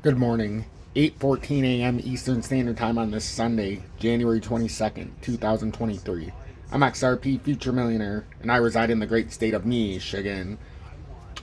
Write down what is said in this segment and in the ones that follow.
Good morning, 8:14 a.m. Eastern Standard Time on this Sunday, January 22nd, 2023. I'm XRP Future Millionaire, and I reside in the great state of Michigan.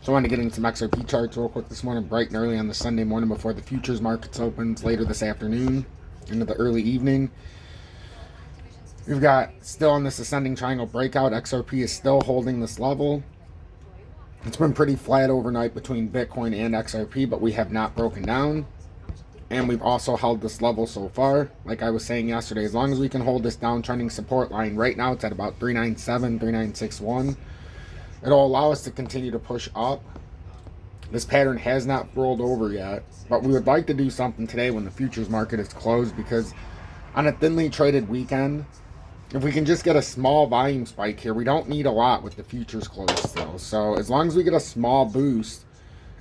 So I wanted to get into some XRP charts real quick this morning, bright and early on the Sunday morning before the futures markets opens later this afternoon into the early evening. We've got still on this ascending triangle breakout. XRP is still holding this level. It's been pretty flat overnight between Bitcoin and XRP, but we have not broken down. And we've also held this level so far. Like I was saying yesterday, as long as we can hold this downtrending support line, right now it's at about 397, 3961. It'll allow us to continue to push up. This pattern has not rolled over yet, but we would like to do something today when the futures market is closed, because on a thinly traded weekend, if we can just get a small volume spike here, we don't need a lot with the futures closed still. So as long as we get a small boost,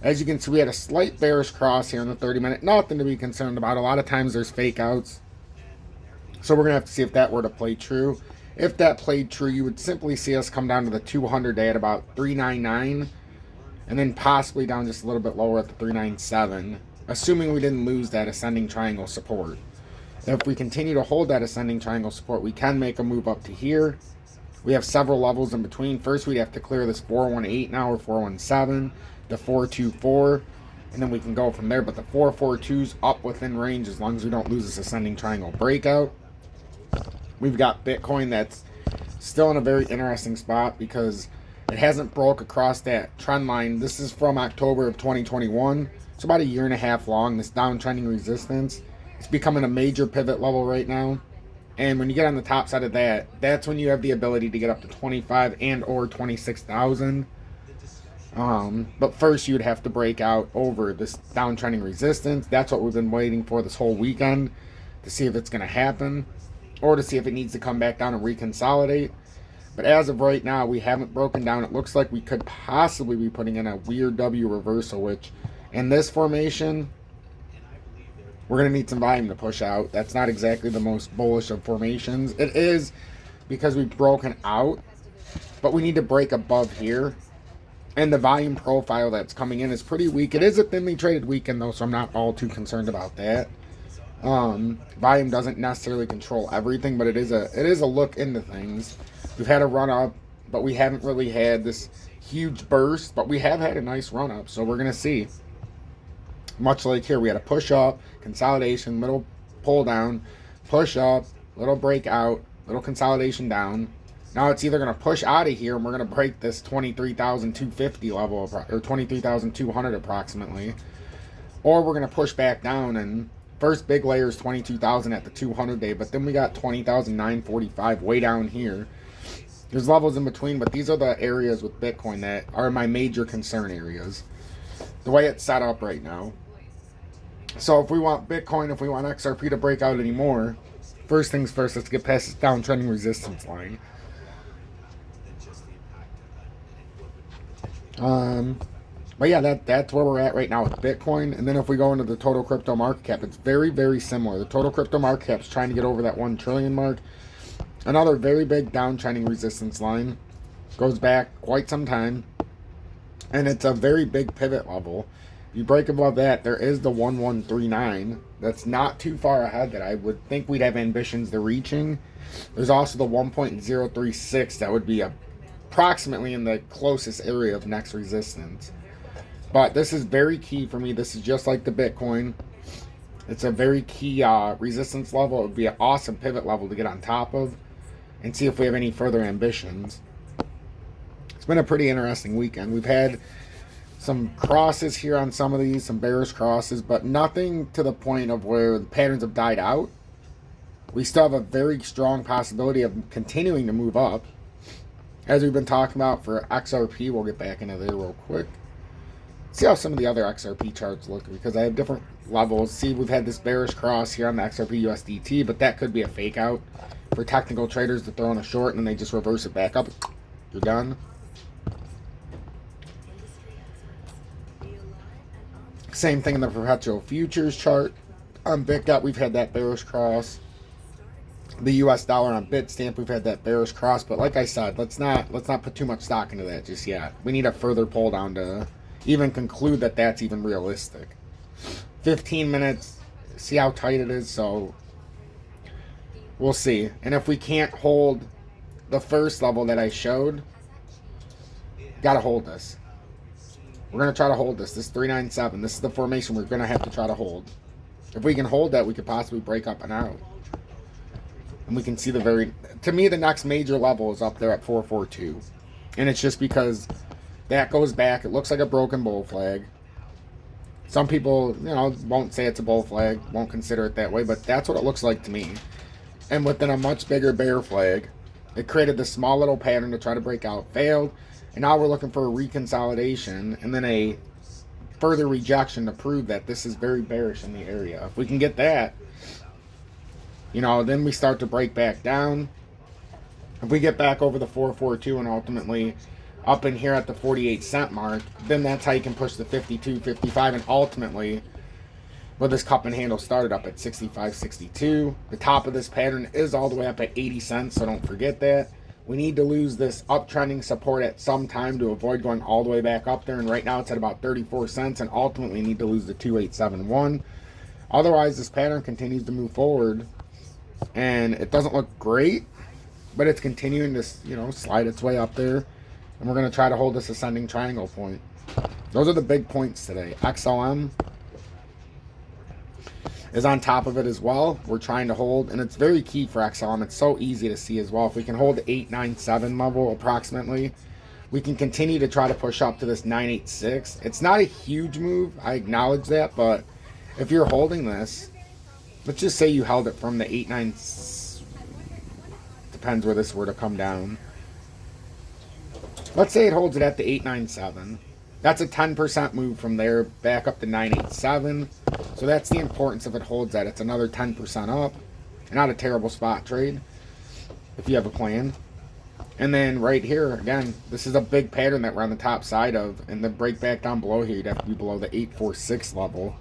as you can see, we had a slight bearish cross here in the 30-minute. Nothing to be concerned about. A lot of times there's fake outs. So we're going to have to see if that were to play true. If that played true, you would simply see us come down to the 200-day at about 399, and then possibly down just a little bit lower at the 397, assuming we didn't lose that ascending triangle support. If we continue to hold that ascending triangle support, we can make a move up to here. We have several levels in between. First, we'd have to clear this 418 now, or 417, the 424, and then we can go from there. But the 442's up within range as long as we don't lose this ascending triangle breakout. We've got Bitcoin that's still in a very interesting spot because it hasn't broke across that trend line. This is from October of 2021. It's about a year and a half long, this downtrending resistance. It's becoming a major pivot level right now. And when you get on the top side of that, that's when you have the ability to get up to 25 and or 26,000. But first you would have to break out over this downtrending resistance. That's what we've been waiting for this whole weekend, to see if it's going to happen or to see if it needs to come back down and reconsolidate. But as of right now, we haven't broken down. It looks like we could possibly be putting in a weird W reversal, which in this formation, we're going to need some volume to push out. That's not exactly the most bullish of formations. It is because we've broken out, but we need to break above here. And the volume profile that's coming in is pretty weak. It is a thinly traded weekend, though, so I'm not all too concerned about that. Volume doesn't necessarily control everything, but it is a look into things. We've had a run up, but we haven't really had this huge burst, but we have had a nice run up, so we're going to see. Much like here, we had a push up, consolidation, little pull down, push up, little breakout, little consolidation down. Now it's either going to push out of here and we're going to break this 23,250 level, or 23,200 approximately, or we're going to push back down. And first big layer is 22,000 at the 200-day, but then we got 20,945 way down here. There's levels in between, but these are the areas with Bitcoin that are my major concern areas, the way it's set up right now. So if we want Bitcoin, if we want XRP to break out anymore, first things first, let's get past this downtrending resistance line. But yeah, that's where we're at right now with Bitcoin. And then if we go into the total crypto market cap, it's very, very similar. The total crypto market cap is trying to get over that 1 trillion mark. Another very big downtrending resistance line. Goes back quite some time. And it's a very big pivot level. If you break above that, there is the 1139. That's not too far ahead that I would think we'd have ambitions to reaching. There's also the 1.036 that would be approximately in the closest area of next resistance. But this is very key for me. This is just like the Bitcoin. It's a very key resistance level. It would be an awesome pivot level to get on top of and see if we have any further ambitions. It's been a pretty interesting weekend. We've had some crosses here on some of these, some bearish crosses, but nothing to the point of where the patterns have died out. We still have a very strong possibility of continuing to move up. As we've been talking about for XRP, we'll get back into there real quick. See how some of the other XRP charts look, because I have different levels. See, we've had this bearish cross here on the XRP USDT, but that could be a fake out for technical traders to throw in a short and then they just reverse it back up. You're done. Same thing in the perpetual futures chart. On BITGET, we've had that bearish cross. The US dollar on Bitstamp, we've had that bearish cross, but like I said, let's not put too much stock into that just yet. We need a further pull down to even conclude that that's even realistic. 15 minutes, see how tight it is. So we'll see. And if we can't hold the first level that I showed, got to hold this. We're going to try to hold this. This is 397. This is the formation we're going to have to try to hold. If we can hold that, we could possibly break up and out. And we can see to me, the next major level is up there at 442. And it's just because that goes back. It looks like a broken bull flag. Some people, won't say it's a bull flag, won't consider it that way, but that's what it looks like to me. And within a much bigger bear flag, it created this small little pattern to try to break out. Failed. And now we're looking for a reconsolidation and then a further rejection to prove that this is very bearish in the area. If we can get that, then we start to break back down. If we get back over the 442 and ultimately up in here at the 48-cent mark, then that's how you can push the 52, 55, and ultimately, well, this cup and handle started up at 65.62. The top of this pattern is all the way up at 80 cents, so don't forget that. We need to lose this uptrending support at some time to avoid going all the way back up there, and right now it's at about 34 cents, and ultimately need to lose the 2871. Otherwise, this pattern continues to move forward, and it doesn't look great, but it's continuing to, slide its way up there, and we're going to try to hold this ascending triangle point. Those are the big points today. XLM is on top of it as well. We're trying to hold, and it's very key for XLM. It's so easy to see as well. If we can hold the 897 level approximately, we can continue to try to push up to this 986. It's not a huge move, I acknowledge that, but if you're holding this, let's just say you held it from the 89, depends where this were to come down. Let's say it holds it at the 897. That's a 10% move from there back up to 987. So that's the importance if it holds that. It's another 10% up. Not a terrible spot trade if you have a plan. And then right here, again, this is a big pattern that we're on the top side of. And the break back down below here, you'd have to be below the 846 level.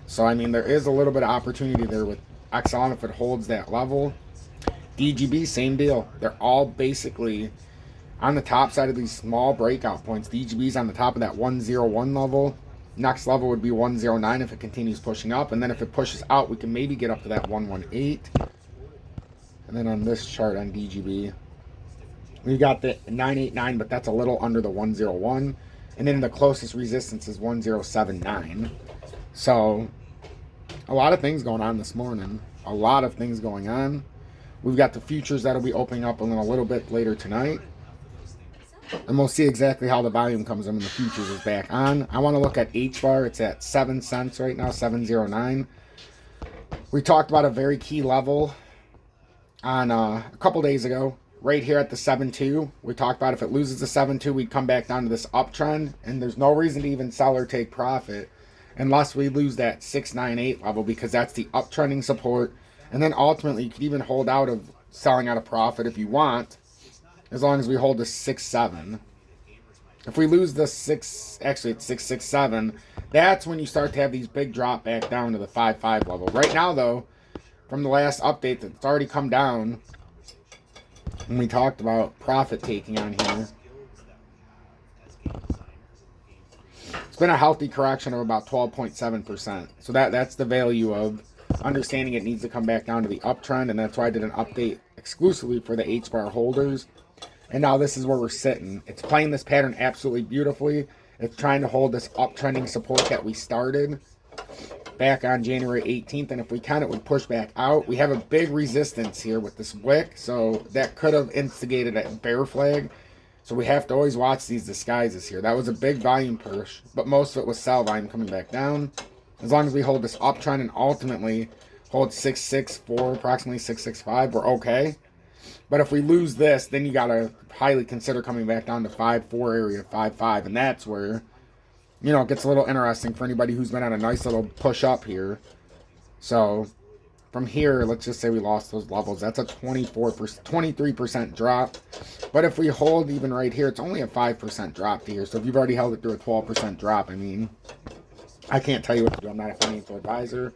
So, there is a little bit of opportunity there with XLM if it holds that level. DGB, same deal. They're all basically on the top side of these small breakout points. DGB's on the top of that 101 level. Next level would be 109 if it continues pushing up. And then if it pushes out, we can maybe get up to that 118. And then on this chart on DGB, we got the 989, but that's a little under the 101. And then the closest resistance is 1079. So, a lot of things going on this morning. A lot of things going on. We've got the futures that'll be opening up a little bit later tonight. And we'll see exactly how the volume comes in when the futures is back on. I want to look at HBAR. It's at 7 cents right now, 709. We talked about a very key level on a couple days ago. Right here at the 7.2. We talked about if it loses the 7.2, we'd come back down to this uptrend. And there's no reason to even sell or take profit unless we lose that 698 level, because that's the uptrending support. And then ultimately, you could even hold out of selling out of profit if you want, as long as we hold the 6.7. If we lose the 6, actually it's 6.67, that's when you start to have these big drop back down to the 5.5 level. Right now, though, from the last update, it's already come down. When we talked about profit taking on here, it's been a healthy correction of about 12.7%. So that's the value of understanding it needs to come back down to the uptrend, and that's why I did an update exclusively for the HBAR holders. And now this is where we're sitting. It's playing this pattern absolutely beautifully. It's trying to hold this uptrending support that we started back on January 18th. And if we can, it would push back out. We have a big resistance here with this wick, so that could have instigated a bear flag. So we have to always watch these disguises here. That was a big volume push, but most of it was sell volume coming back down. As long as we hold this uptrend and ultimately hold 664, approximately 665, we're okay. But if we lose this, then you got to highly consider coming back down to 5.4 area, 5.5. And that's where, it gets a little interesting for anybody who's been on a nice little push up here. So from here, let's just say we lost those levels. That's a 23% drop. But if we hold even right here, it's only a 5% drop to here. So if you've already held it through a 12% drop, I can't tell you what to do. I'm not a financial advisor.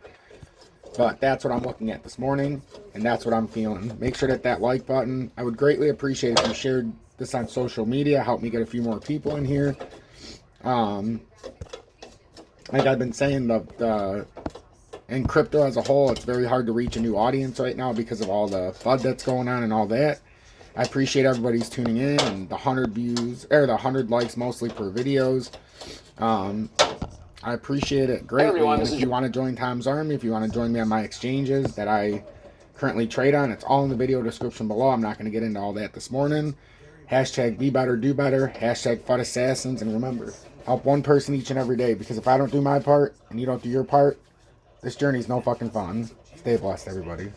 But that's what I'm looking at this morning, and that's what I'm feeling. Make sure to hit that like button. I would greatly appreciate if you shared this on social media. Help me get a few more people in here. And like I've been saying, in crypto as a whole, it's very hard to reach a new audience right now because of all the FUD that's going on and all that. I appreciate everybody's tuning in and the 100 views, or the 100 likes mostly per videos. I appreciate it greatly. And if you want to join Tom's Army, if you want to join me on my exchanges that I currently trade on, it's all in the video description below. I'm not going to get into all that this morning. Hashtag be better, do better. Hashtag FUD assassins. And remember, help one person each and every day, because if I don't do my part and you don't do your part, this journey's no fucking fun. Stay blessed, everybody.